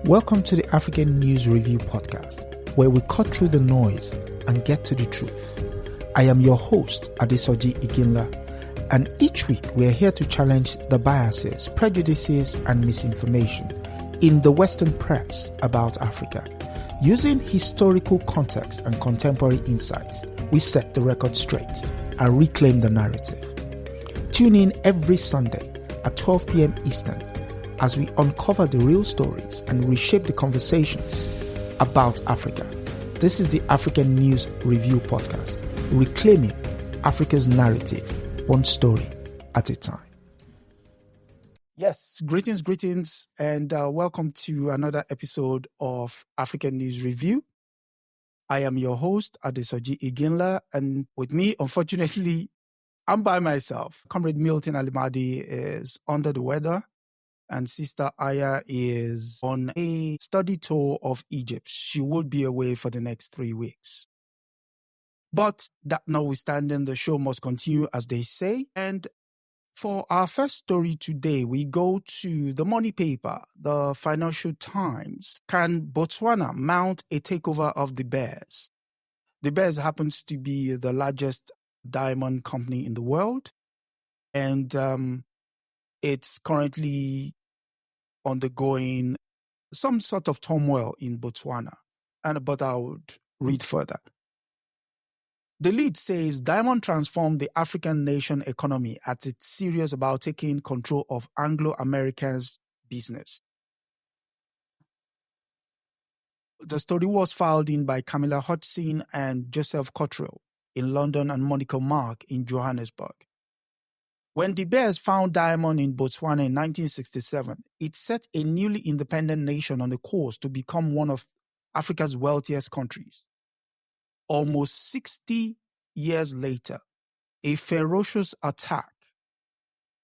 Welcome to the African News Review podcast, where we cut through the noise and get to the truth. I am your host, Adesoji Iginla, and each week we are here to challenge the biases, prejudices, and misinformation in the Western press about Africa. Using historical context and contemporary insights, we set the record straight and reclaim the narrative. Tune in every Sunday at 12 p.m. Eastern as we uncover the real stories and reshape the conversations about Africa. This is the African News Review podcast, reclaiming Africa's narrative, one story at a time. Yes, greetings, and welcome to another episode of African News Review. I am your host, Adesoji Iginla, and with me, unfortunately, I'm by myself. Comrade Milton Alimadi is under the weather, and Sister Aya is on a study tour of Egypt. She will be away for the next 3 weeks. But that notwithstanding, the show must continue, as they say. And for our first story today, we go to the money paper, the Financial Times. Can Botswana mount a takeover of the Bears? The Bears happens to be the largest diamond company in the world, and it's currently undergoing some sort of turmoil in Botswana. But I would read further. The lead says diamond transformed the African nation economy as it's serious about taking control of Anglo-Americans' business. The story was filed in by Camilla Hodgson and Joseph Cottrell in London and Monica Mark in Johannesburg. When the Bears found diamond in Botswana in 1967, it set a newly independent nation on a course to become one of Africa's wealthiest countries. Almost 60 years later, a ferocious attack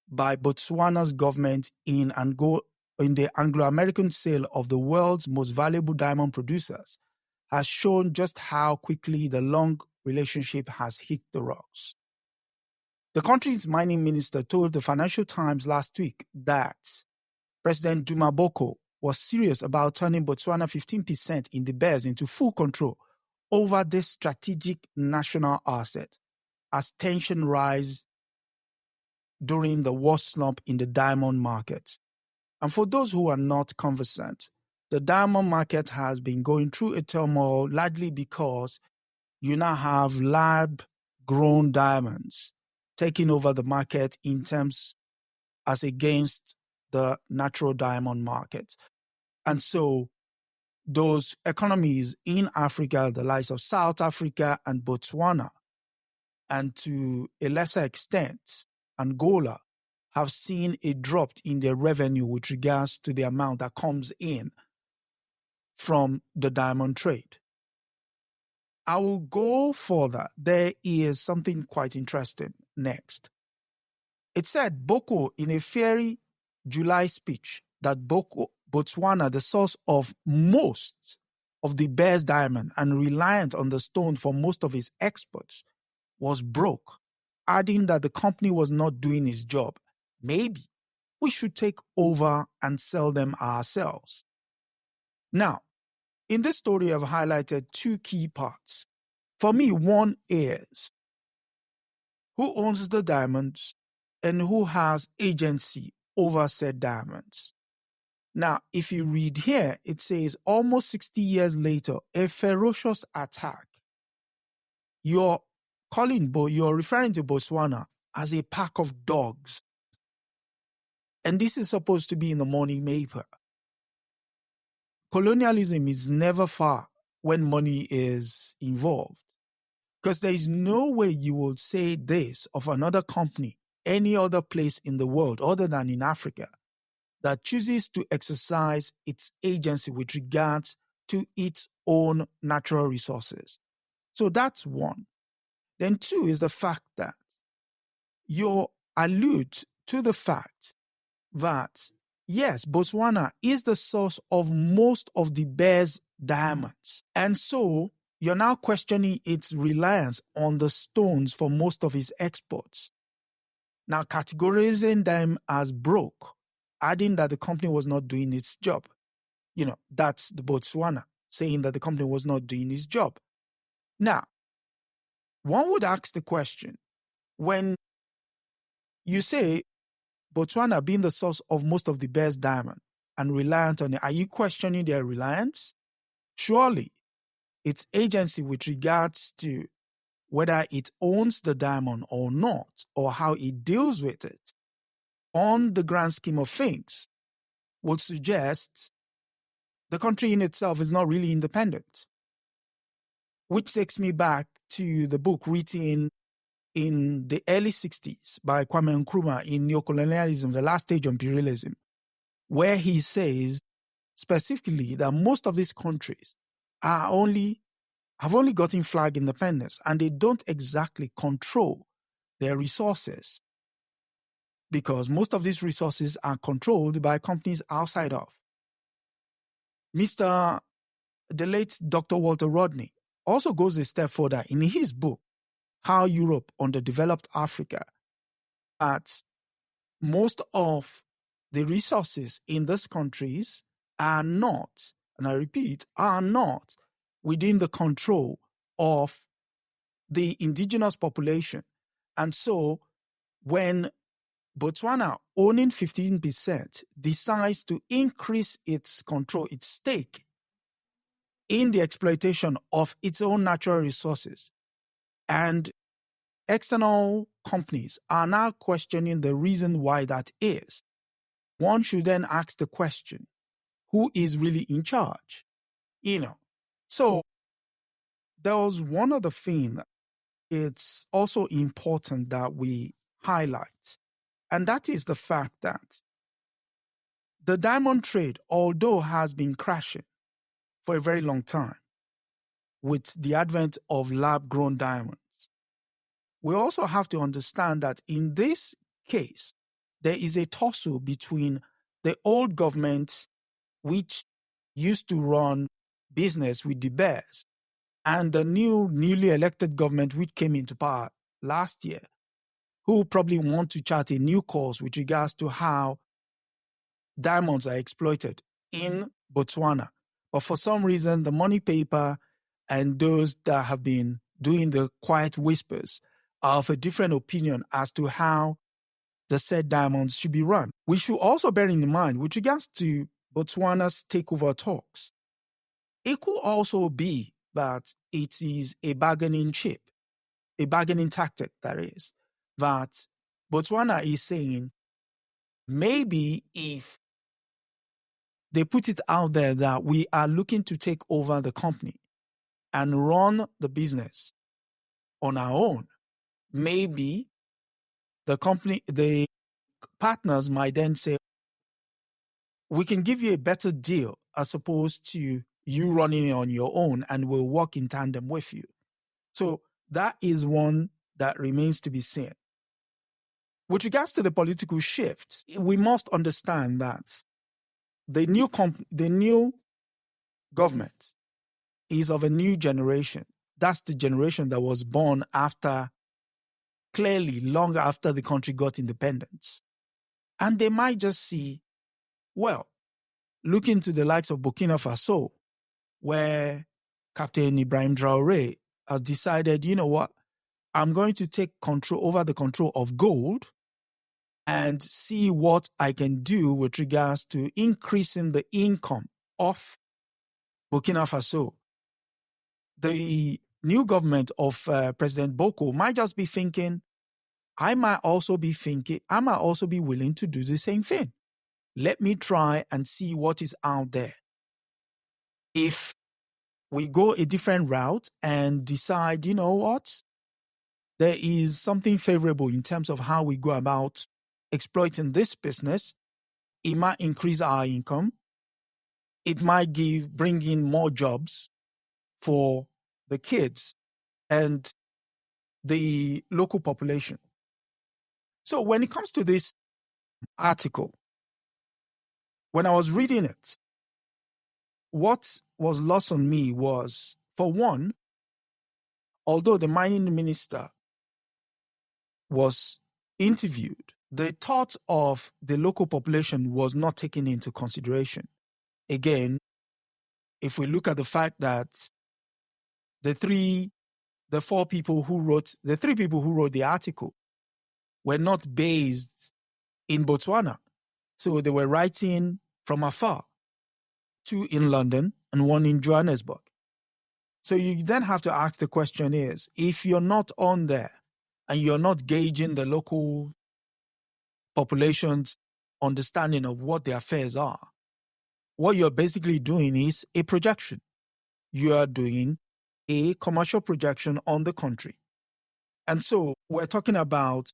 by Botswana's government in the Anglo-American sale of the world's most valuable diamond producers has shown just how quickly the long relationship has hit the rocks. The country's mining minister told the Financial Times last week that President Duma Boko was serious about turning Botswana 15% in the Bears into full control over this strategic national asset as tension rise during the worst slump in the diamond market. And for those who are not conversant, the diamond market has been going through a turmoil largely because you now have lab-grown diamonds taking over the market in terms as against the natural diamond market. And so those economies in Africa, the likes of South Africa and Botswana, and to a lesser extent, Angola, have seen a drop in their revenue with regards to the amount that comes in from the diamond trade. I will go further. There is something quite interesting next. It said Boko in a fiery July speech that Botswana, the source of most of the Bears diamond and reliant on the stone for most of its exports, was broke, adding that the company was not doing its job. Maybe we should take over and sell them ourselves. Now, in this story, I've highlighted two key parts. For me, one is who owns the diamonds and who has agency over said diamonds. Now, if you read here, it says almost 60 years later, a ferocious attack. You're referring to Botswana as a pack of dogs. And this is supposed to be in the morning paper. Colonialism is never far when money is involved. Because there is no way you will say this of another company, any other place in the world other than in Africa, that chooses to exercise its agency with regards to its own natural resources. So that's one. Then two is the fact that you allude to the fact that, yes, Botswana is the source of most of the Bears' diamonds. And so you're now questioning its reliance on the stones for most of its exports. Now categorizing them as broke, adding that the company was not doing its job. That's the Botswana saying that the company was not doing its job. Now, one would ask the question, when you say Botswana being the source of most of the best diamond and reliant on it, are you questioning their reliance? Surely, its agency with regards to whether it owns the diamond or not, or how it deals with it, on the grand scheme of things, would suggest the country in itself is not really independent. Which takes me back to the book written in the early 60s by Kwame Nkrumah in Neocolonialism, The Last Stage of Imperialism, where he says specifically that most of these countries have only gotten flag independence, and they don't exactly control their resources, because most of these resources are controlled by companies outside of. The late Dr. Walter Rodney also goes a step further in his book, How Europe Underdeveloped Africa, that most of the resources in these countries are not, and I repeat, are not within the control of the indigenous population. And so when Botswana, owning 15%, decides to increase its control, its stake in the exploitation of its own natural resources, and external companies are now questioning the reason why that is, one should then ask the question, who is really in charge? So there was one other thing it's also important that we highlight, and that is the fact that the diamond trade, although has been crashing for a very long time with the advent of lab-grown diamonds, we also have to understand that in this case, there is a tussle between the old government, which used to run business with the bears, and the newly elected government, which came into power last year, who probably want to chart a new course with regards to how diamonds are exploited in Botswana. But for some reason, the money paper and those that have been doing the quiet whispers are of a different opinion as to how the said diamonds should be run. We should also bear in mind, with regards to Botswana's takeover talks, it could also be that it is a bargaining chip, a bargaining tactic, that is, that Botswana is saying, maybe if they put it out there that we are looking to take over the company and run the business on our own, maybe the partners might then say, we can give you a better deal as opposed to you running it on your own, and we'll work in tandem with you. So that is one that remains to be seen. With regards to the political shift, we must understand that the new government is of a new generation. That's the generation that was born long after the country got independence. And they might just see, look into the likes of Burkina Faso, where Captain Ibrahim Traoré has decided, you know what, I'm going to take control over the control of gold and see what I can do with regards to increasing the income of Burkina Faso. The new government of President Boko might just be thinking, I might also be willing to do the same thing. Let me try and see what is out there. If we go a different route and decide, you know what, there is something favorable in terms of how we go about exploiting this business, it might increase our income. It might bring in more jobs for the kids and the local population. So when it comes to this article, when I was reading it, what was lost on me was, for one, although the mining minister was interviewed, the thought of the local population was not taken into consideration. Again, if we look at the fact that the three people who wrote the article were not based in Botswana. So they were writing from afar, 2 in London and 1 in Johannesburg. So you then have to ask the question is, if you're not on there and you're not gauging the local population's understanding of what their affairs are, what you're basically doing is a projection. You are doing a commercial projection on the country. And so we're talking about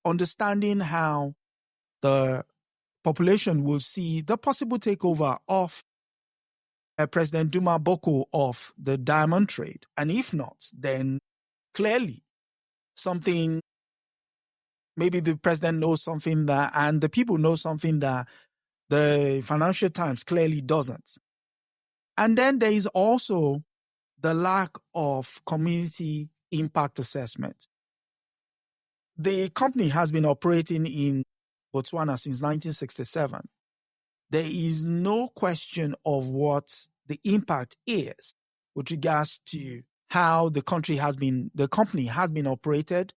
understanding how the population will see the possible takeover of President Duma Boko of the diamond trade. And if not, then clearly something, maybe the president knows something that, and the people know something that the Financial Times clearly doesn't. And then there is also the lack of community impact assessment. The company has been operating in Botswana since 1967. There is no question of what the impact is with regards to how the company has been operated,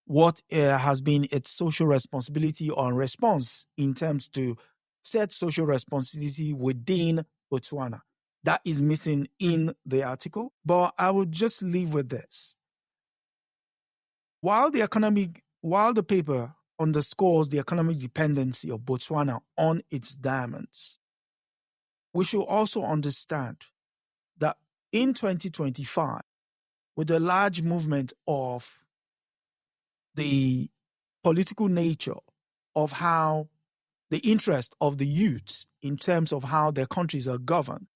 what has been its social responsibility or response in terms to set social responsibility within Botswana. That is missing in the article, but I would just leave with this. While the paper underscores the economic dependency of Botswana on its diamonds, we should also understand that in 2025, with the large movement of the political nature of how the interest of the youth in terms of how their countries are governed,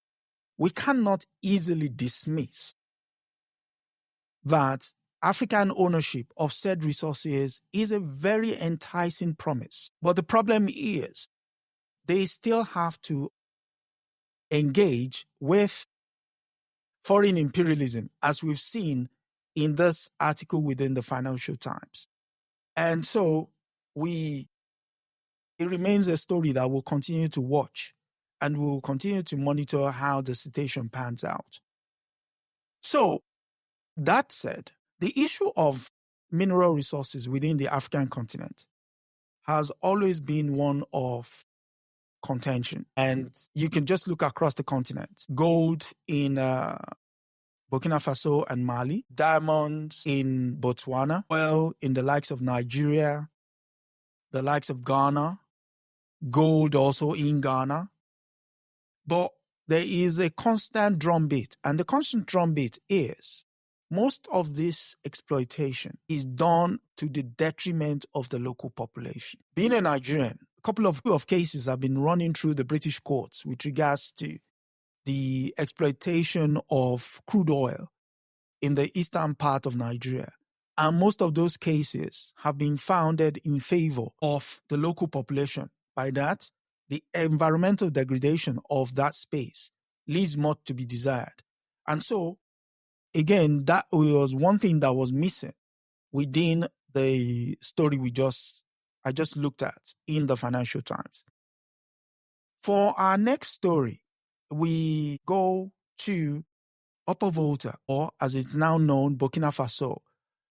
we cannot easily dismiss that African ownership of said resources is a very enticing promise. But the problem is they still have to engage with foreign imperialism, as we've seen in this article within the Financial Times. And so it remains a story that we'll continue to watch and we'll continue to monitor how the situation pans out. So, that said, the issue of mineral resources within the African continent has always been one of contention. And you can just look across the continent. Gold in Burkina Faso and Mali, diamonds in Botswana, oil in the likes of Nigeria, the likes of Ghana, gold also in Ghana. But there is a constant drumbeat, and the constant drumbeat is most of this exploitation is done to the detriment of the local population. Being a Nigerian, a couple of cases have been running through the British courts with regards to the exploitation of crude oil in the eastern part of Nigeria. And most of those cases have been founded in favor of the local population. By that, the environmental degradation of that space leaves much to be desired. And so, again, that was one thing that was missing within the story I just looked at in the Financial Times. For our next story, we go to Upper Volta, or as it's now known, Burkina Faso,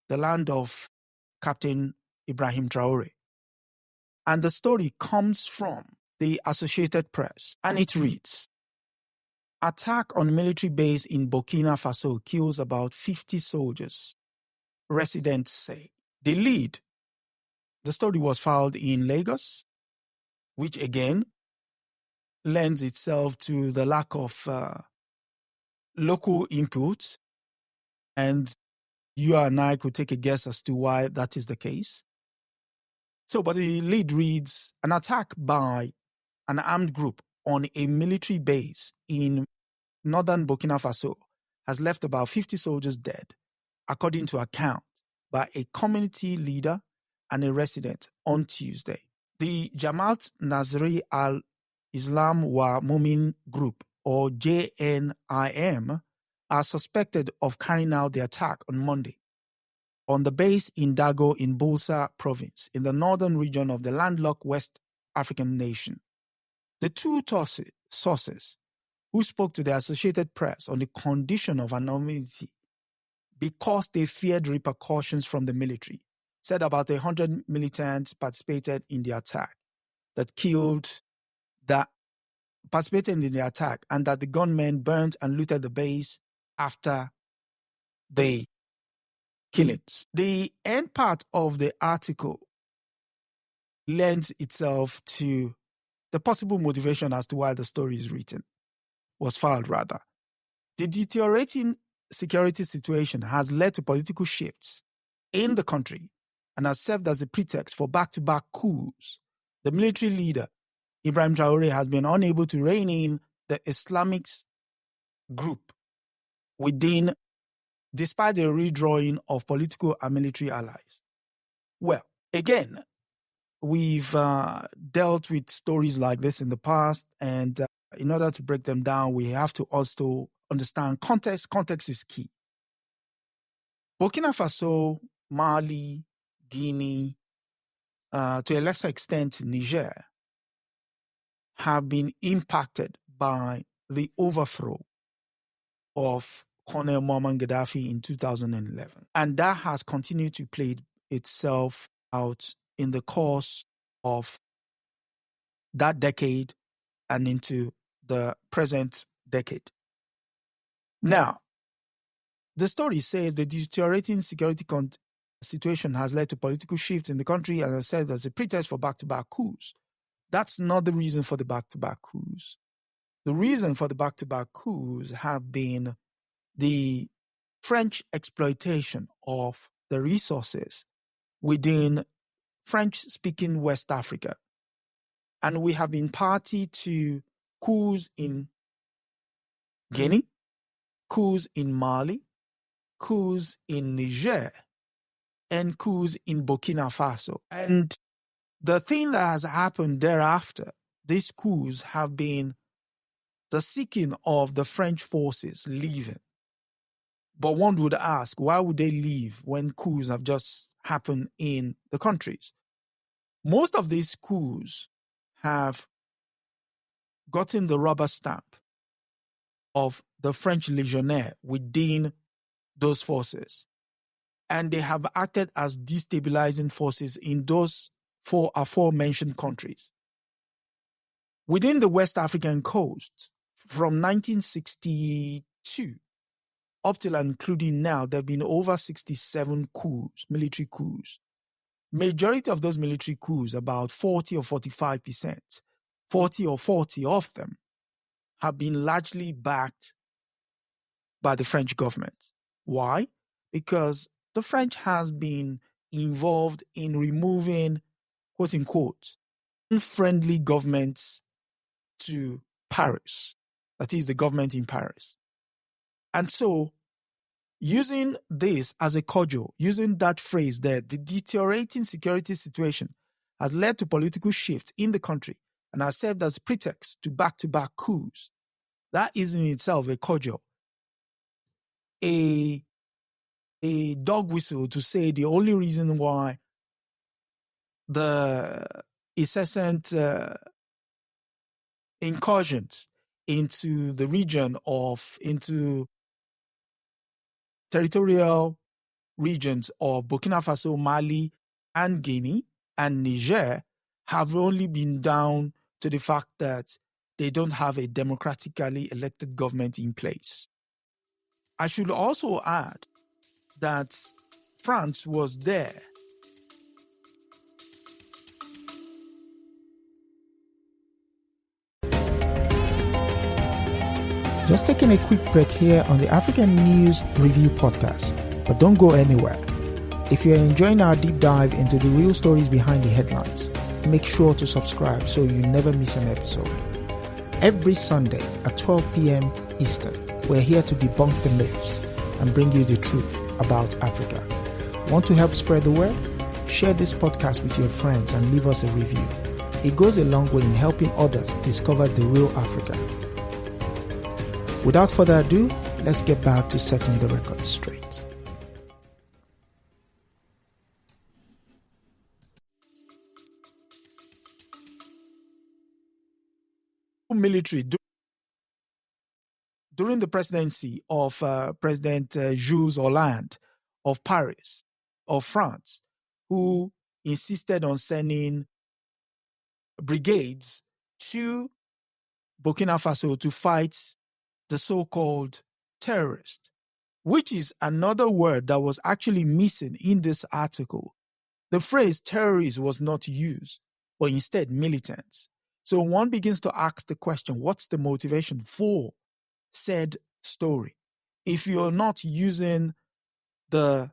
the land of Captain Ibrahim Traore. And the story comes from the Associated Press, and it reads, Attack on military base in Burkina Faso kills about 50 soldiers, residents say. The story was filed in Lagos, which again lends itself to the lack of local input, and you and I could take a guess as to why that is the case. But the lead reads, an attack by an armed group on a military base in northern Burkina Faso has left about 50 soldiers dead, according to account by a community leader and a resident on Tuesday. The Jamaat Nazri al-Islam wa Mumin group, or JNIM, are suspected of carrying out the attack on Monday on the base in Dago in Bolsa province, in the northern region of the landlocked West African nation. The two sources who spoke to the Associated Press on the condition of anonymity because they feared repercussions from the military, said about 100 militants participated in the attack and that the gunmen burnt and looted the base after the killings. The end part of the article lends itself to the possible motivation as to why the story was filed rather. The deteriorating security situation has led to political shifts in the country and has served as a pretext for back-to-back coups. The military leader, Ibrahim Traore, has been unable to rein in the Islamic group despite the redrawing of political and military allies. Well, again, we've dealt with stories like this in the past, and in order to break them down, we have to also understand context. Context is key. Burkina Faso, Mali, Guinea, to a lesser extent Niger, have been impacted by the overthrow of Colonel Muammar Gaddafi in 2011. And that has continued to play itself out in the course of that decade and into the present decade. Now, the story says the deteriorating security situation has led to political shifts in the country and has served as a pretext for back-to-back coups. That's not the reason for the back-to-back coups. The reason for the back-to-back coups have been the French exploitation of the resources within French-speaking West Africa. And we have been party to coups in Guinea, coups in Mali, coups in Niger, and coups in Burkina Faso. And the thing that has happened thereafter, these coups have been the seeking of the French forces leaving. But one would ask, why would they leave when coups have just happened in the countries? Most of these coups have gotten the rubber stamp of the French legionnaire within those forces. And they have acted as destabilizing forces in those four aforementioned countries. Within the West African coast, from 1962 up till and including now, there have been over 67 coups, military coups. Majority of those military coups, about 40 or 45%, 40 or 40 of them, have been largely backed by the French government. Why? Because the French has been involved in removing, quote unquote, unfriendly governments to Paris. That is the government in Paris. And so, using this as a cudgel, using that phrase there, the deteriorating security situation has led to political shifts in the country and has served as pretext to back-to-back coups. That is in itself a cudgel, a dog whistle to say the only reason why the incessant incursions into the region into territorial regions of Burkina Faso, Mali, and Guinea, and Niger have only been down to the fact that they don't have a democratically elected government in place. I should also add that France was there. Just taking a quick break here on the African News Review podcast, but don't go anywhere. If you're enjoying our deep dive into the real stories behind the headlines, make sure to subscribe so you never miss an episode. Every Sunday at 12 p.m. Eastern, we're here to debunk the myths and bring you the truth about Africa. Want to help spread the word? Share this podcast with your friends and leave us a review. It goes a long way in helping others discover the real Africa. Without further ado, let's get back to setting the record straight. Military during the presidency of President Jules Hollande of Paris, of France, who insisted on sending brigades to Burkina Faso to fight the so-called terrorists, which is another word that was actually missing in this article. The phrase terrorist was not used, but instead militants. So one begins to ask the question, what's the motivation for said story? If you're not using the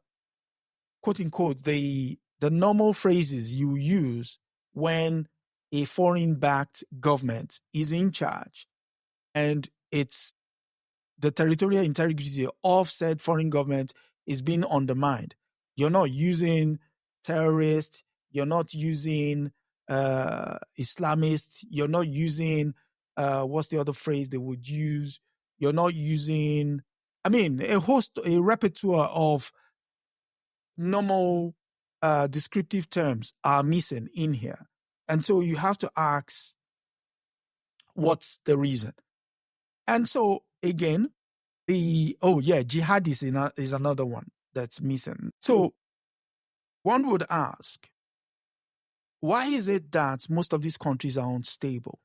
quote unquote the normal phrases you use when a foreign-backed government is in charge and it's the territorial integrity of said foreign government is being undermined. You're not using terrorists, you're not using Islamists, you're not using, what's the other phrase they would use? You're not using, a repertoire of normal descriptive terms are missing in here. And so you have to ask, what's the reason? And so again, jihadist is another one that's missing. So one would ask, why is it that most of these countries are unstable?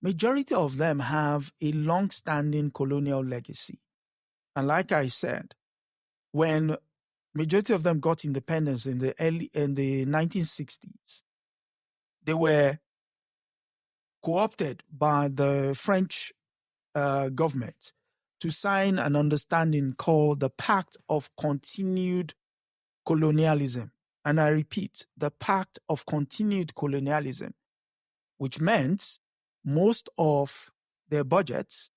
Majority of them have a long-standing colonial legacy. And like I said, when majority of them got independence in the 1960s, they were co-opted by the French government to sign an understanding called the Pact of Continued Colonialism. And I repeat, the Pact of Continued Colonialism, which meant most of their budgets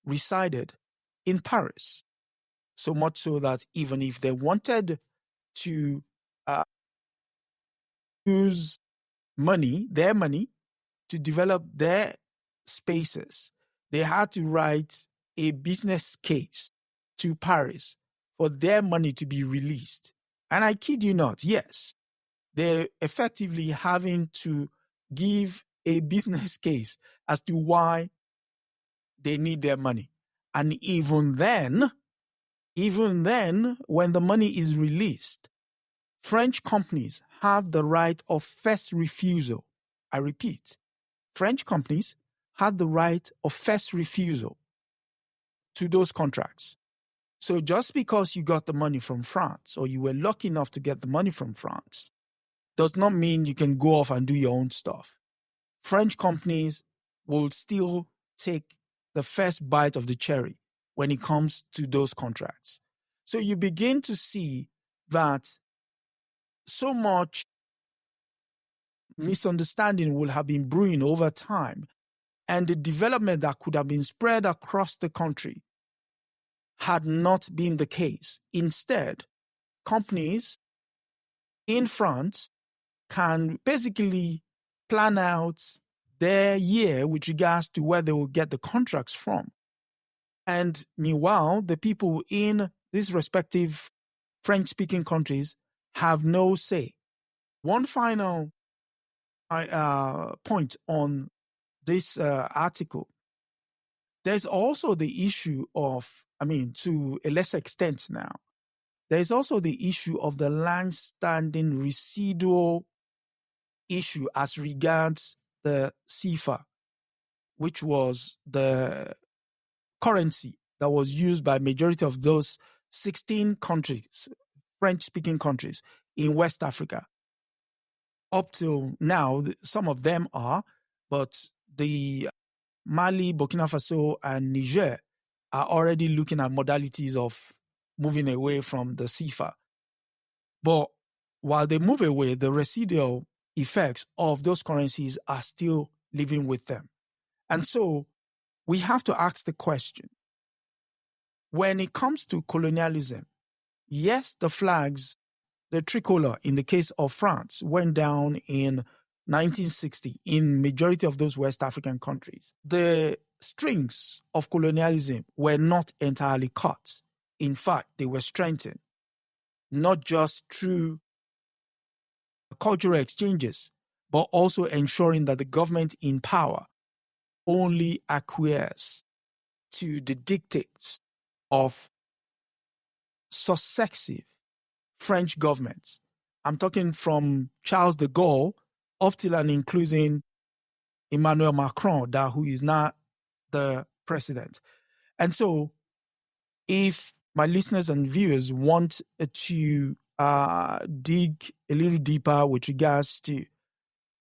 resided in Paris. So much so that even if they wanted to use their money, to develop their spaces, they had to write a business case to Paris for their money to be released. And I kid you not, yes, they're effectively having to give a business case as to why they need their money. And even then, when the money is released, French companies have the right of first refusal. I repeat, French companies had the right of first refusal to those contracts. So just because you got the money from France or you were lucky enough to get the money from France does not mean you can go off and do your own stuff. French companies will still take the first bite of the cherry when it comes to those contracts. So you begin to see that so much misunderstanding will have been brewing over time, and the development that could have been spread across the country had not been the case. Instead, companies in France can basically plan out their year with regards to where they will get the contracts from. And meanwhile, the people in these respective French-speaking countries have no say. One final point on this article. There's also the issue of, to a lesser extent now, there's also the issue of the long-standing residual issue as regards the CFA, which was the currency that was used by majority of those 16 countries, French-speaking countries in West Africa. Up till now, some of them are, but the Mali, Burkina Faso, and Niger are already looking at modalities of moving away from the CFA. But while they move away, the residual effects of those currencies are still living with them. And so we have to ask the question, when it comes to colonialism, yes, the flags, the tricolor in the case of France went down in 1960 in majority of those West African countries. The strings of colonialism were not entirely cut. In fact, they were strengthened, not just through cultural exchanges, but also ensuring that the government in power only acquiesce to the dictates of successive French governments. I'm talking from Charles de Gaulle up till and including Emmanuel Macron, who is now the president. And so if my listeners and viewers want to dig a little deeper with regards to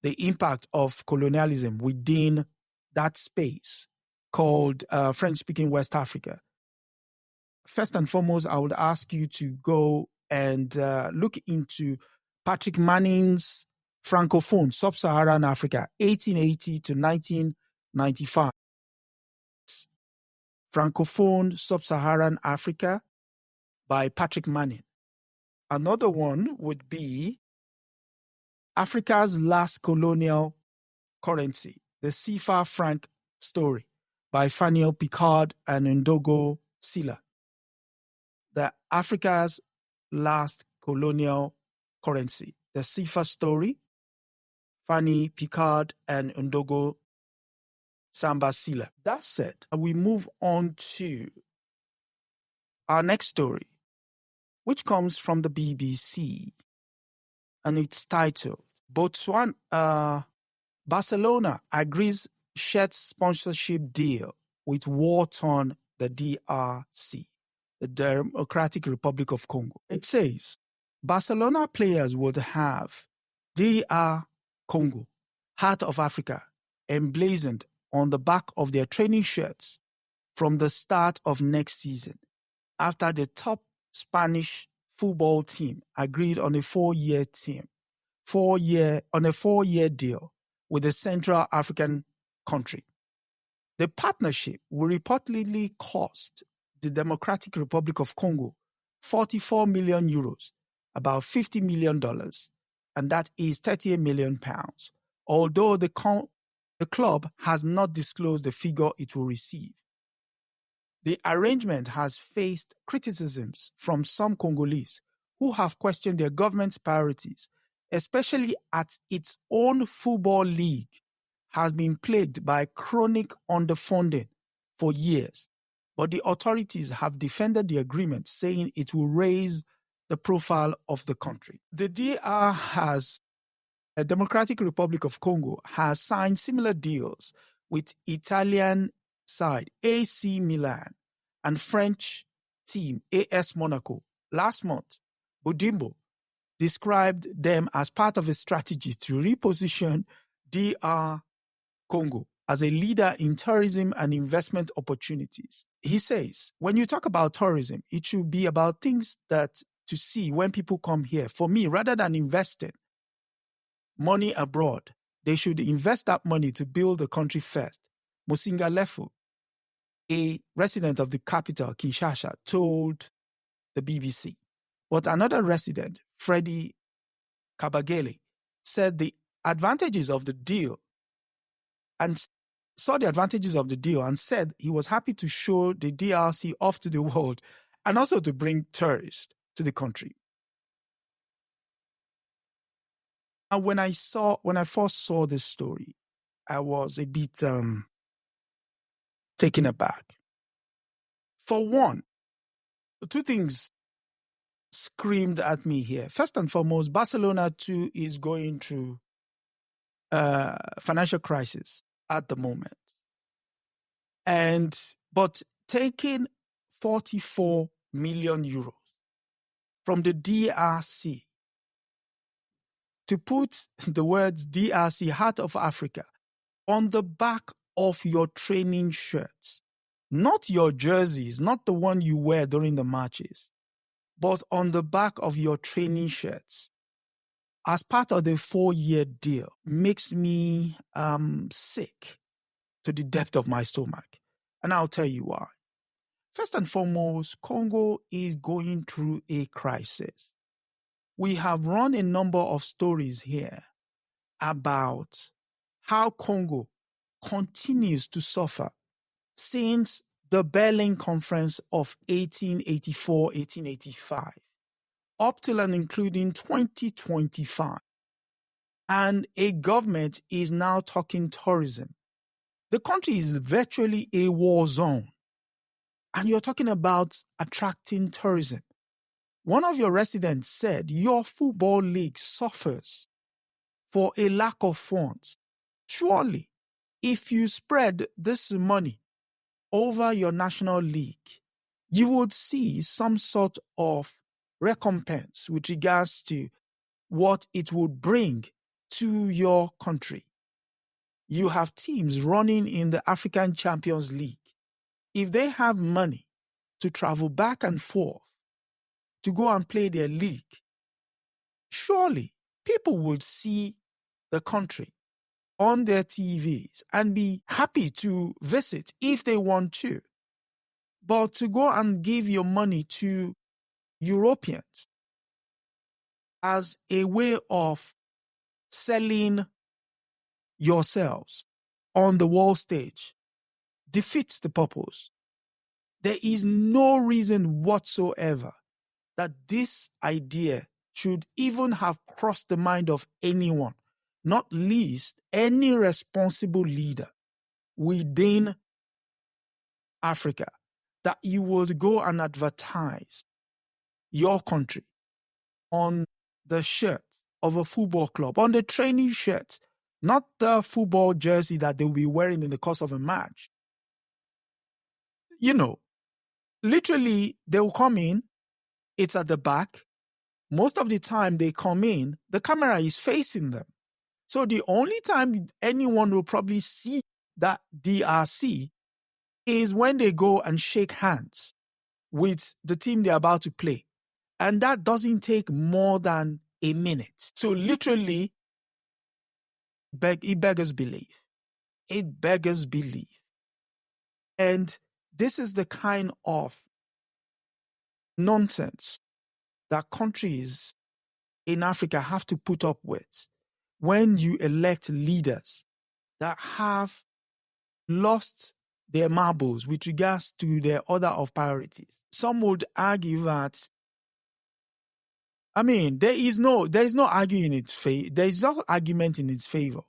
the impact of colonialism within that space called French-speaking West Africa, first and foremost, I would ask you to go and look into Patrick Manning's Francophone, Sub-Saharan Africa, 1880 to 1995. Francophone, Sub-Saharan Africa by Patrick Manning. Another one would be Africa's Last Colonial Currency, the CFA franc story by Faniel Picard and Ndogo Sila. The Africa's Last Colonial Currency, the CFA story, Fanny Picard and Ndogo Samba Sila. That said, we move on to our next story, which comes from the BBC, and it's titled, Barcelona agrees shared sponsorship deal with war-torn the DRC, the Democratic Republic of Congo. It says, Barcelona players would have DR Congo, Heart of Africa, emblazoned on the back of their training shirts from the start of next season, after the top Spanish football team agreed on a four-year deal with the Central African country. The partnership will reportedly cost the Democratic Republic of Congo 44 million euros, about $50 million, and that is 38 million pounds, although the club has not disclosed the figure it will receive. The arrangement has faced criticisms from some Congolese who have questioned their government's priorities, especially as its own football league has been plagued by chronic underfunding for years. But the authorities have defended the agreement, saying it will raise the profile of the country. The Democratic Republic of Congo has signed similar deals with Italian side AC Milan and French team AS Monaco. Last month, Bodimbo described them as part of a strategy to reposition DR Congo as a leader in tourism and investment opportunities. He says, when you talk about tourism, it should be about things that to see when people come here. For me, rather than investing money abroad, they should invest that money to build the country first. Musinga Lefu, a resident of the capital, Kinshasa, told the BBC. But another resident, Freddie Kabagele, said the advantages of the deal and said he was happy to show the DRC off to the world and also to bring tourists to the country. And when I first saw this story, I was a bit taken aback. For one, two things screamed at me here. First and foremost, Barcelona too is going through financial crisis at the moment. But taking 44 million euros from the DRC to put the words DRC, Heart of Africa, on the back of your training shirts, not your jerseys, not the one you wear during the matches, but on the back of your training shirts, as part of the 4-year deal, makes me sick to the depth of my stomach. And I'll tell you why. First and foremost, Congo is going through a crisis. We have run a number of stories here about how Congo continues to suffer since the Berlin Conference of 1884-1885, up till and including 2025. And a government is now talking tourism. The country is virtually a war zone. And you're talking about attracting tourism. One of your residents said your football league suffers for a lack of funds. Surely, if you spread this money over your national league, you would see some sort of recompense with regards to what it would bring to your country. You have teams running in the African Champions League. If they have money to travel back and forth to go and play their league, surely people would see the country on their TVs and be happy to visit if they want to. But to go and give your money to Europeans as a way of selling yourselves on the world stage defeats the purpose. There is no reason whatsoever that this idea should even have crossed the mind of anyone, not least any responsible leader within Africa, that you would go and advertise your country on the shirt of a football club, on the training shirt, not the football jersey that they'll be wearing in the course of a match. You know, literally, they will come in, it's at the back. Most of the time they come in, the camera is facing them. So the only time anyone will probably see that DRC is when they go and shake hands with the team they're about to play. And that doesn't take more than a minute. So literally, it beggars belief. It beggars belief. And this is the kind of nonsense that countries in Africa have to put up with when you elect leaders that have lost their marbles with regards to their order of priorities. Some would argue that, there is no arguing in its favor. There is no argument in its favor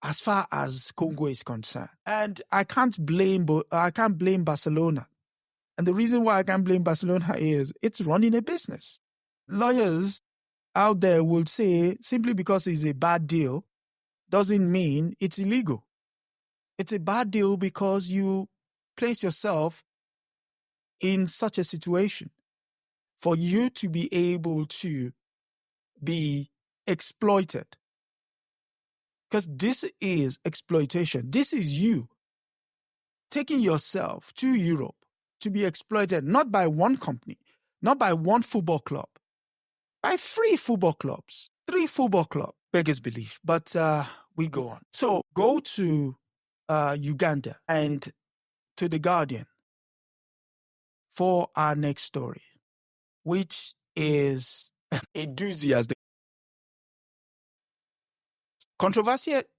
as far as Congo is concerned. And I can't blame Barcelona. And the reason why I can't blame Barcelona is it's running a business. Lawyers out there will say simply because it's a bad deal doesn't mean it's illegal. It's a bad deal because you place yourself in such a situation for you to be able to be exploited. Because this is exploitation. This is you taking yourself to Europe to be exploited, not by one company, not by one football club, by 3 football clubs. 3 football clubs, beggars belief. But we go on. So go to Uganda and to The Guardian for our next story, which is a doozy as the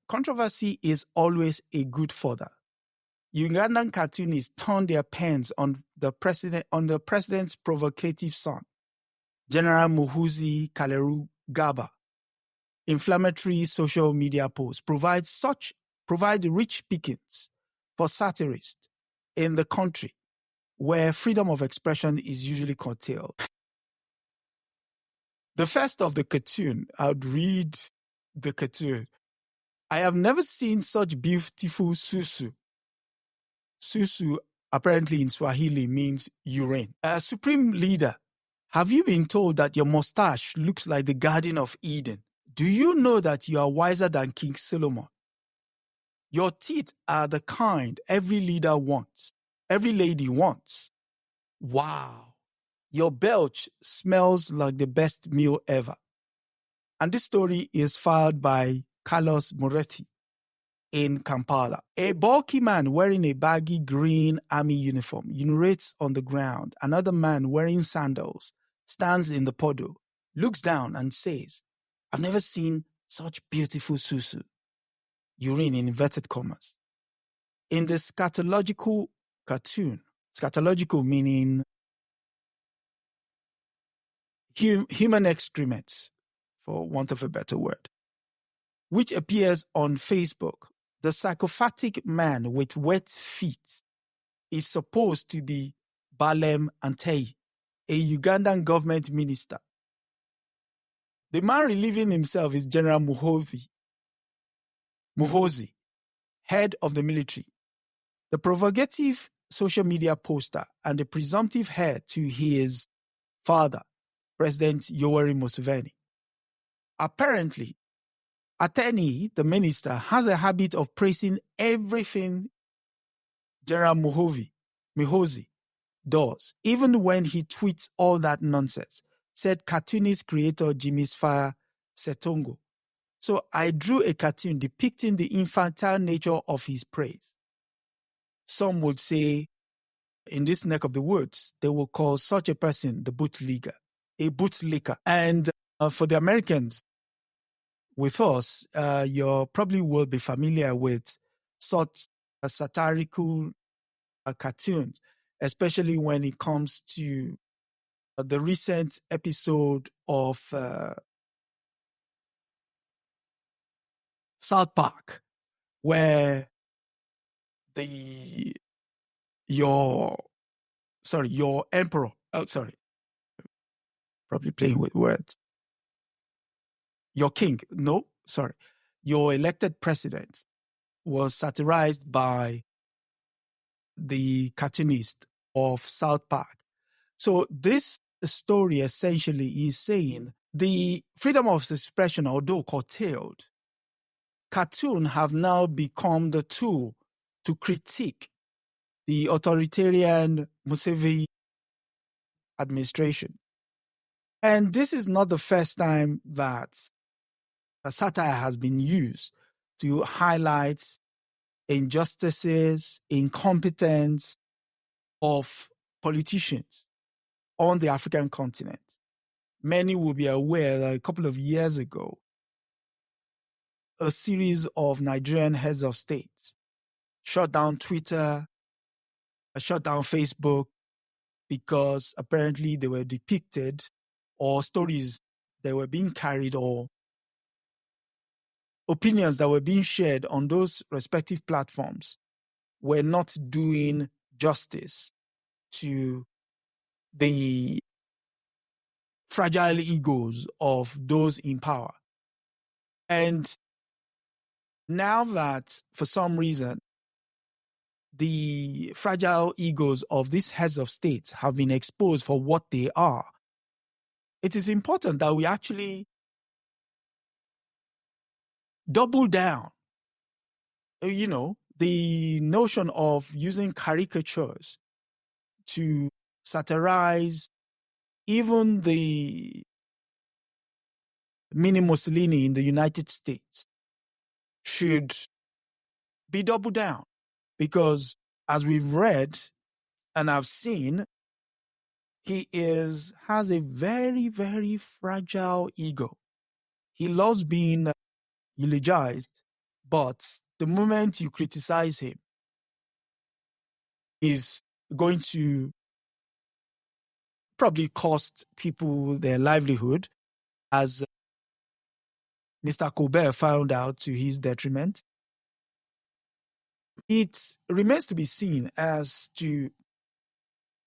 controversy is always a good fodder. Ugandan cartoonists turned their pens on the president's provocative son, General Muhoozi Kainerugaba. Inflammatory social media posts provide rich pickings for satirists in the country where freedom of expression is usually curtailed. The first of the cartoon, I would read the cartoon. I have never seen such beautiful susu. Susu, apparently in Swahili, means urine. Supreme Leader, have you been told that your mustache looks like the Garden of Eden? Do you know that you are wiser than King Solomon? Your teeth are the kind every leader wants, every lady wants. Wow. Your belch smells like the best meal ever. And this story is filed by Carlos Moretti in Kampala. A bulky man wearing a baggy green army uniform urinates on the ground. Another man wearing sandals stands in the puddle, looks down and says, I've never seen such beautiful susu. Urine in inverted commas. In the scatological cartoon, scatological meaning human excrements, for want of a better word, which appears on Facebook, the psychopathic man with wet feet is supposed to be Balem Antei, a Ugandan government minister. The man relieving himself is General Muhoozi, head of the military. The provocative social media poster and the presumptive heir to his father, President Yoweri Museveni. Apparently, Ateni, the minister, has a habit of praising everything General Muhoozi does, even when he tweets all that nonsense, said cartoonist creator Jimmy Fire Setongo. So I drew a cartoon depicting the infantile nature of his praise. Some would say, in this neck of the woods, they will call such a person the bootlegger, a bootlicker. And for the Americans with us, you probably will be familiar with such satirical cartoons, especially when it comes to the recent episode of South Park, where your emperor, probably playing with words, your elected president was satirized by the cartoonist of South Park. So this story essentially is saying the freedom of expression, although curtailed, cartoons have now become the tool to critique the authoritarian Museveni administration. And this is not the first time that satire has been used to highlight injustices, incompetence of politicians on the African continent. Many will be aware that a couple of years ago, a series of Nigerian heads of state shut down Twitter, shut down Facebook, because apparently they were depicted, or stories that were being carried, or opinions that were being shared on those respective platforms were not doing justice to the fragile egos of those in power. And now that, for some reason, the fragile egos of these heads of states have been exposed for what they are, it is important that we actually double down. The notion of using caricatures to satirize even the mini Mussolini in the United States should be doubled down, because as we've read and I've seen, he has a very, very fragile ego. He loves being eulogized, but the moment you criticize him is going to probably cost people their livelihood, as Mr. Colbert found out to his detriment. It remains to be seen as to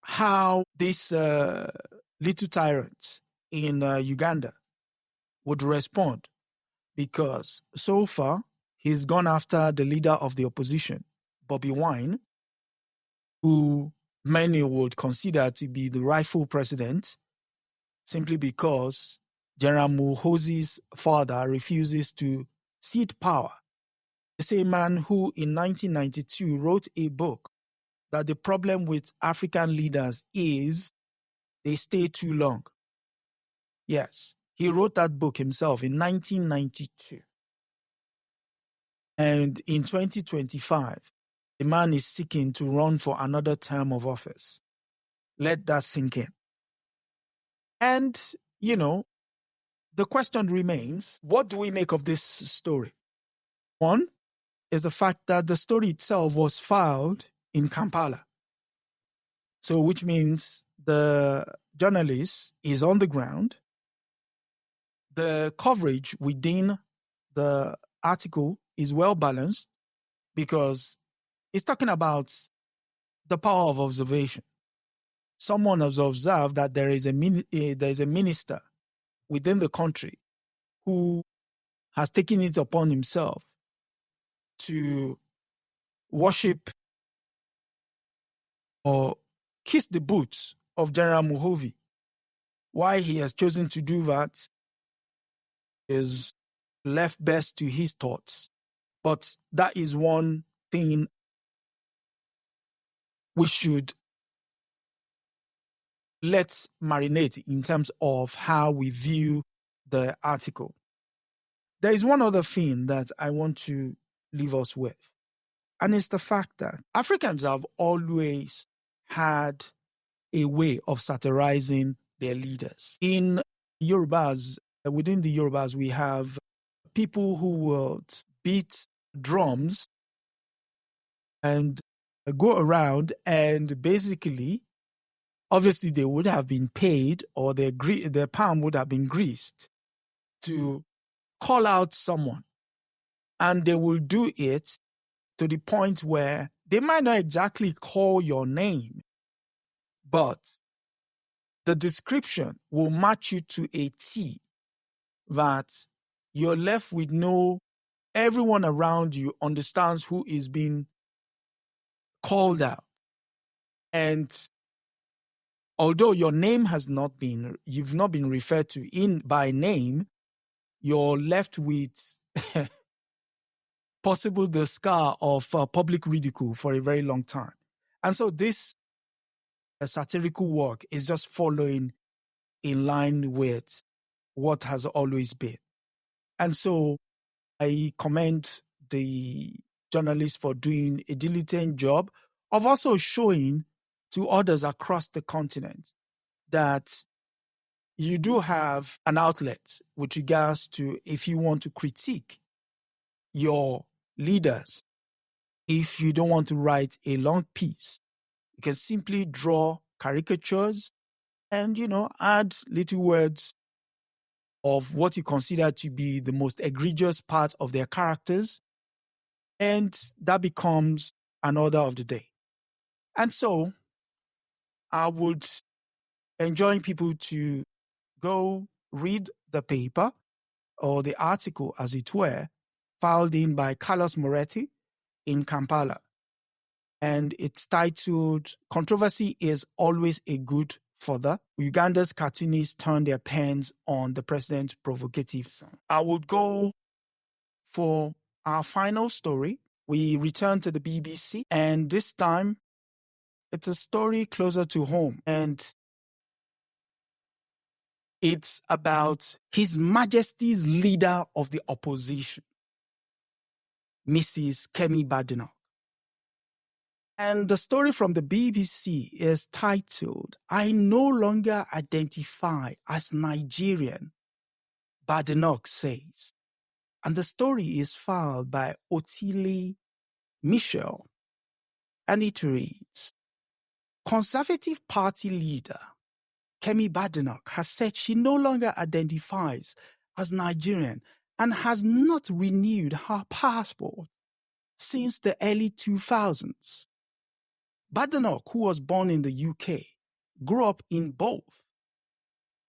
how this little tyrant in Uganda would respond, because so far he's gone after the leader of the opposition, Bobby Wine, who many would consider to be the rightful president, simply because General Muhoozi's father refuses to cede power. The same man who in 1992 wrote a book that the problem with African leaders is they stay too long. Yes, he wrote that book himself in 1992. And in 2025, the man is seeking to run for another term of office. Let that sink in. And, the question remains, what do we make of this story? One is the fact that the story itself was filed in Kampala. So, which means the journalist is on the ground. The coverage within the article is well balanced, because it's talking about the power of observation. someone has observed that there is a minister within the country who has taken it upon himself to worship or kiss the boots of General Muhovi. Why he has chosen to do that is left best to his thoughts. But that is one thing we should let marinate in terms of how we view the article. There is one other thing that I want to leave us with, and it's the fact that Africans have always had a way of satirizing their leaders. In Yorubas, within the Yorubas, we have people who will beat drums and go around and basically, obviously they would have been paid or their palm would have been greased to call out someone. And they will do it to the point where they might not exactly call your name, but the description will match you to a T, that you're left with everyone around you understands who is being called out. And although your name you've not been referred to by name, you're left with possible the scar of public ridicule for a very long time. And so this satirical work is just following in line with what has always been. And so I commend the journalists for doing a diligent job of also showing to others across the continent that you do have an outlet with regards to if you want to critique your leaders. If you don't want to write a long piece, you can simply draw caricatures and, add little words of what you consider to be the most egregious part of their characters. And that becomes an order of the day. And so I would enjoin people to go read the paper or the article, as it were, filed in by Carlos Moretti in Kampala. And it's titled, "Controversy is Always a Good Fodder. Uganda's cartoonists turn their pens on the president's provocative song." I would go for our final story. We return to the BBC, and this time it's a story closer to home. And it's about His Majesty's Leader of the Opposition, Mrs. Kemi Badenoch. And the story from the BBC is titled, "I No Longer Identify as Nigerian," Badenoch says. And the story is filed by Otile Michel. And it reads, Conservative Party leader Kemi Badenoch has said she no longer identifies as Nigerian and has not renewed her passport since the early 2000s. Badenoch, who was born in the UK, grew up in both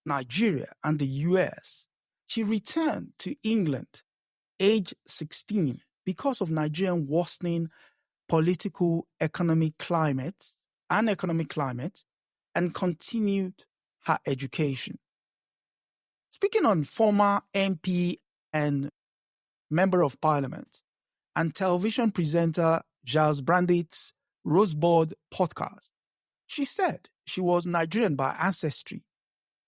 Nigeria and the US. She returned to England age 16 because of Nigerian worsening political economic climate, and continued her education. Speaking on former MP and Member of Parliament and television presenter Giles Brandit's Rosebud podcast, she said she was Nigerian by ancestry,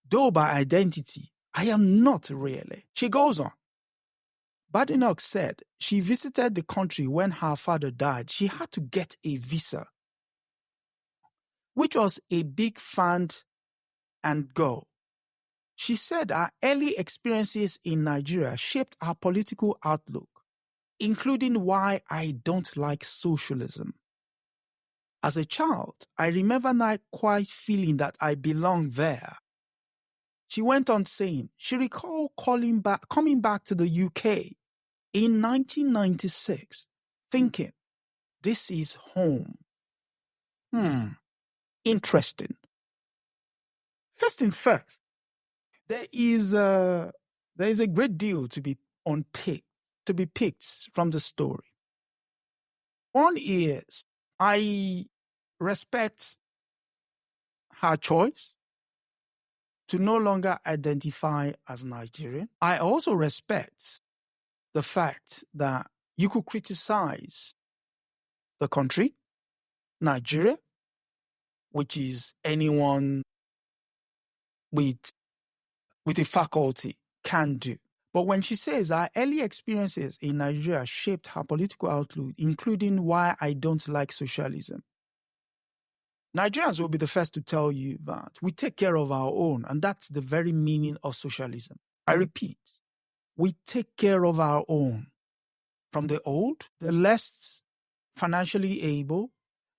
though by identity, I am not really. She goes on. Badenoch said she visited the country when her father died. She had to get a visa, which was a big fund and go. She said her early experiences in Nigeria shaped her political outlook, including why I don't like socialism. As a child, I remember not quite feeling that I belonged there. She went on saying she recalled coming back to the UK in 1996, thinking, this is home. Interesting. First things first, there is a great deal to be picked from the story. One is, I respect her choice to no longer identify as Nigerian. I also respect the fact that you could criticize the country, Nigeria, which is anyone with a faculty can do. But when she says our early experiences in Nigeria shaped her political outlook, including why I don't like socialism, Nigerians will be the first to tell you that we take care of our own, and that's the very meaning of socialism. I repeat, we take care of our own. From the old, the less financially able,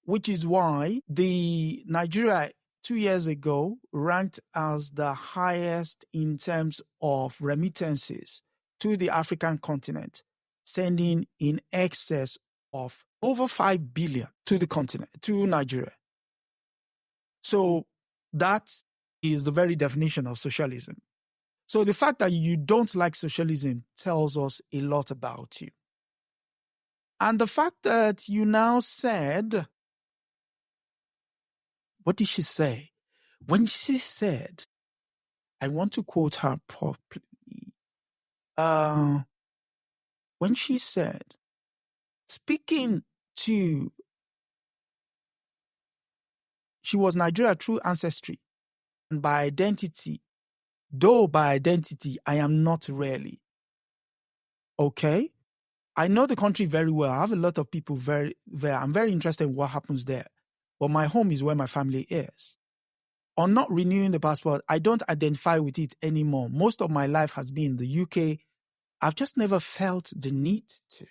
which is why the Nigeria 2 years ago ranked as the highest in terms of remittances to the African continent, sending in excess of over 5 billion to the continent, to Nigeria. So that is the very definition of socialism. So the fact that you don't like socialism tells us a lot about you. And the fact that you now said, what did she say? When she said, I want to quote her properly. When she said, speaking to, she was Nigeria through ancestry and by identity, though by identity, I am not really. Okay? I know the country very well. I have a lot of people there. I'm very interested in what happens there. But my home is where my family is. On not renewing the passport, I don't identify with it anymore. Most of my life has been in the UK. I've just never felt the need to.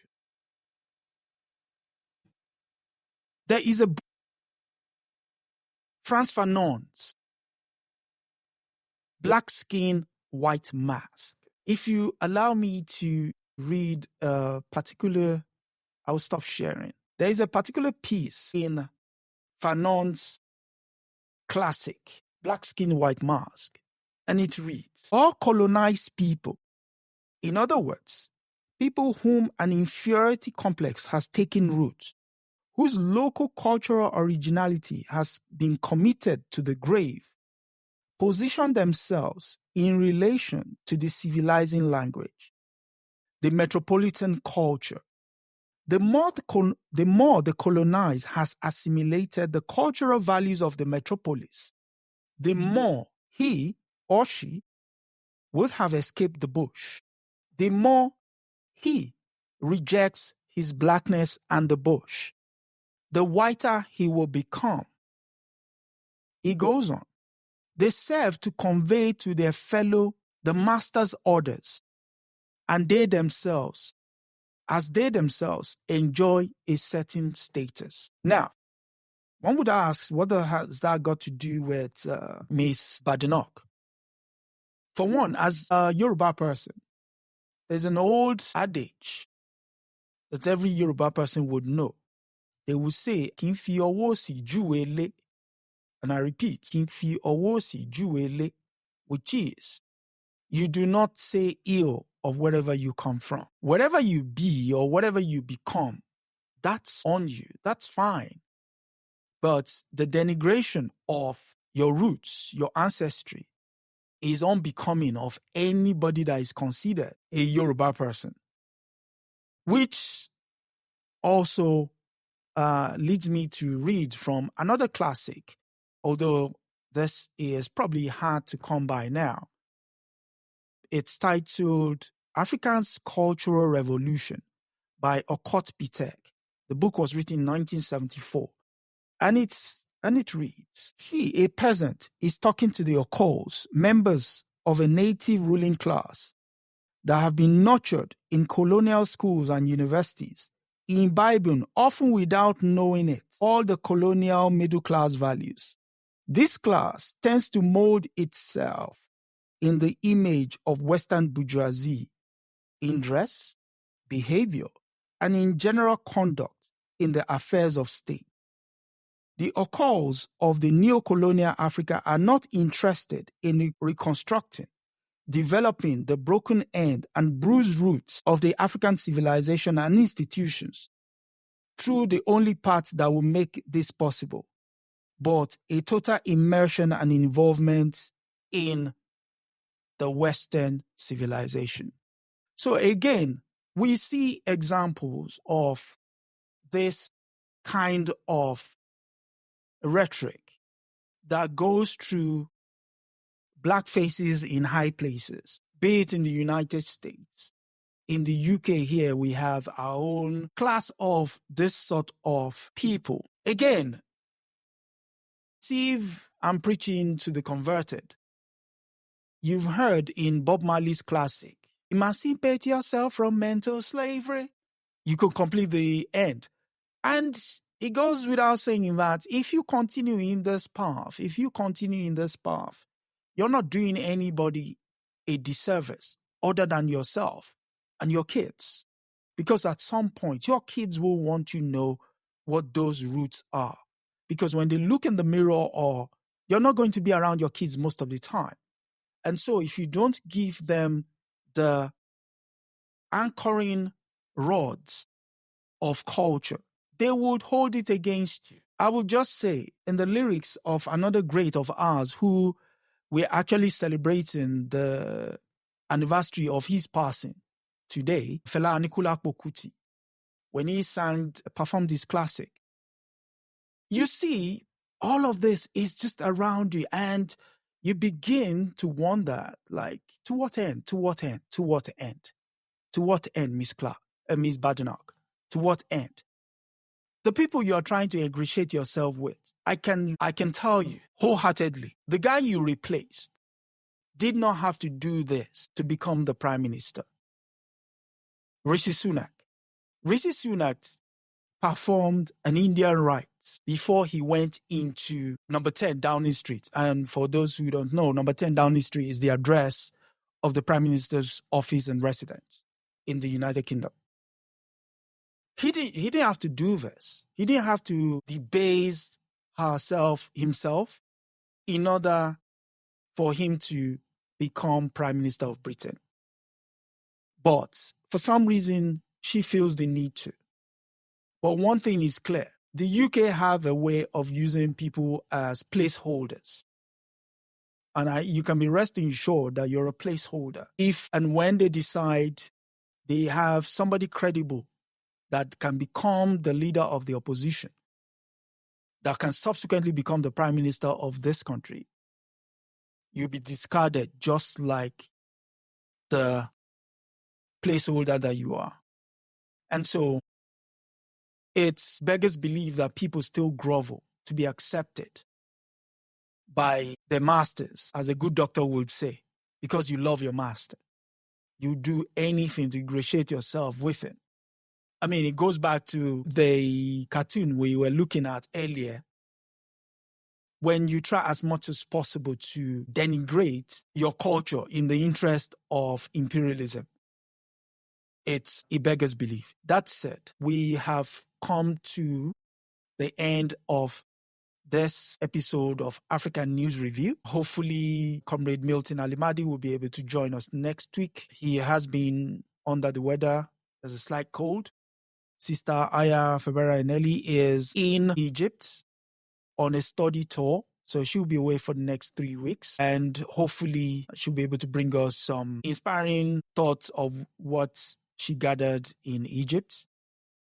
There is a Frantz Fanon's Black Skin, White Mask. If you allow me to read a particular, I'll stop sharing. There is a particular piece in Fanon's classic, Black Skin, White Mask, and it reads, all colonized people, in other words, people whom an inferiority complex has taken root, whose local cultural originality has been committed to the grave, position themselves in relation to the civilizing language, the metropolitan culture. The more the colonized has assimilated the cultural values of the metropolis, the more he or she would have escaped the bush. The more he rejects his blackness and the bush, the whiter he will become. He goes on. They serve to convey to their fellow the master's orders, and they themselves enjoy a certain status. Now, one would ask, what has that got to do with Miss Badenoch? For one, as a Yoruba person, there's an old adage that every Yoruba person would know. They would say, "Kí n fi ọwọ́ òsì júwe ilé." And I repeat, "Kí n fi ọwọ́ òsì júwe ilé," which is, you do not say ill of wherever you come from. Wherever you be or whatever you become, that's on you. That's fine. But the denigration of your roots, your ancestry, is unbecoming of anybody that is considered a Yoruba person. Which also leads me to read from another classic, although this is probably hard to come by now. It's titled Africa's Cultural Revolution by Okot Bitek. The book was written in 1974. And it reads, she, a peasant, is talking to the Okols, members of a native ruling class that have been nurtured in colonial schools and universities, imbibing, often without knowing it, all the colonial middle-class values. This class tends to mold itself in the image of Western bourgeoisie in dress, behavior, and in general conduct in the affairs of state. The occults of the neo-colonial Africa are not interested in reconstructing, developing the broken end and bruised roots of the African civilization and institutions through the only path that will make this possible, but a total immersion and involvement in the Western civilization. So again, we see examples of this kind of rhetoric that goes through black faces in high places, be it in the United States. In the UK here, we have our own class of this sort of people. Again, see if I'm preaching to the converted. You've heard in Bob Marley's classic, emancipate yourself from mental slavery. You could complete the end. And it goes without saying that if you continue in this path, you're not doing anybody a disservice other than yourself and your kids. Because at some point, your kids will want to know what those roots are. Because when they look in the mirror, or you're not going to be around your kids most of the time. And so if you don't give them the anchoring rods of culture, they would hold it against you. I would just say, in the lyrics of another great of ours who we're actually celebrating the anniversary of his passing today, Fela Anikulapo Kuti, when he performed his classic, you see, all of this is just around you, and you begin to wonder, like, to what end, Miss Badenoch? To what end? The people you are trying to ingratiate yourself with, I can tell you wholeheartedly, the guy you replaced did not have to do this to become the prime minister. Rishi Sunak performed an Indian rites before he went into number 10 Downing Street. And for those who don't know, number 10 Downing Street is the address of the Prime Minister's office and residence in the United Kingdom. He didn't have to do this. He didn't have to debase himself in order for him to become Prime Minister of Britain. But for some reason, she feels the need to. But one thing is clear. The UK have a way of using people as placeholders. And you can be resting assured that you're a placeholder. If and when they decide they have somebody credible that can become the leader of the opposition, that can subsequently become the prime minister of this country, you'll be discarded just like the placeholder that you are. And so it's beggars belief that people still grovel to be accepted by their masters, as a good doctor would say, because you love your master. You do anything to ingratiate yourself with him. I mean, it goes back to the cartoon we were looking at earlier. When you try as much as possible to denigrate your culture in the interest of imperialism, it's a beggar's belief. That said, we have come to the end of this episode of African News Review. Hopefully, Comrade Milton Alimadi will be able to join us next week. He has been under the weather. There's a slight cold. Sister Aya Febera Eneli is in Egypt on a study tour. So she'll be away for the next 3 weeks. And hopefully she'll be able to bring us some inspiring thoughts of what she gathered in Egypt.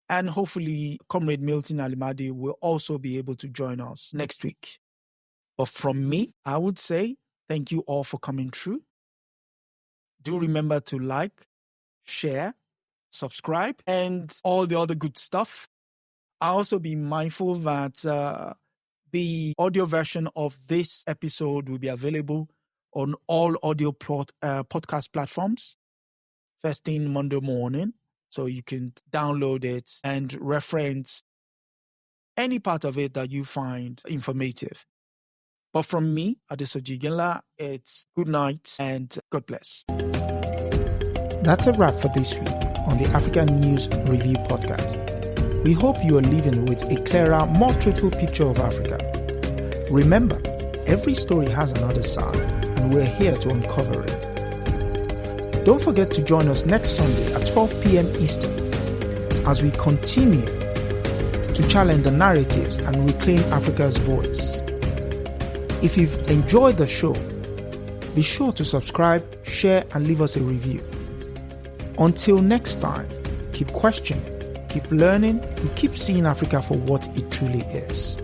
And hopefully Comrade Milton Alimadi will also be able to join us next week. But from me, I would say thank you all for coming through. Do remember to like, share, subscribe, and all the other good stuff. I'll also be mindful that the audio version of this episode will be available on all audio podcast platforms first thing Monday morning. So you can download it and reference any part of it that you find informative. But from me, Adesoji Genla, it's good night and God bless. That's a wrap for this week on the African News Review podcast. We hope you are living with a clearer, more truthful picture of Africa. Remember, every story has another side, and we're here to uncover it. Don't forget to join us next Sunday at 12 p.m. Eastern as we continue to challenge the narratives and reclaim Africa's voice. If you've enjoyed the show, be sure to subscribe, share, and leave us a review. Until next time, keep questioning, keep learning, and keep seeing Africa for what it truly is.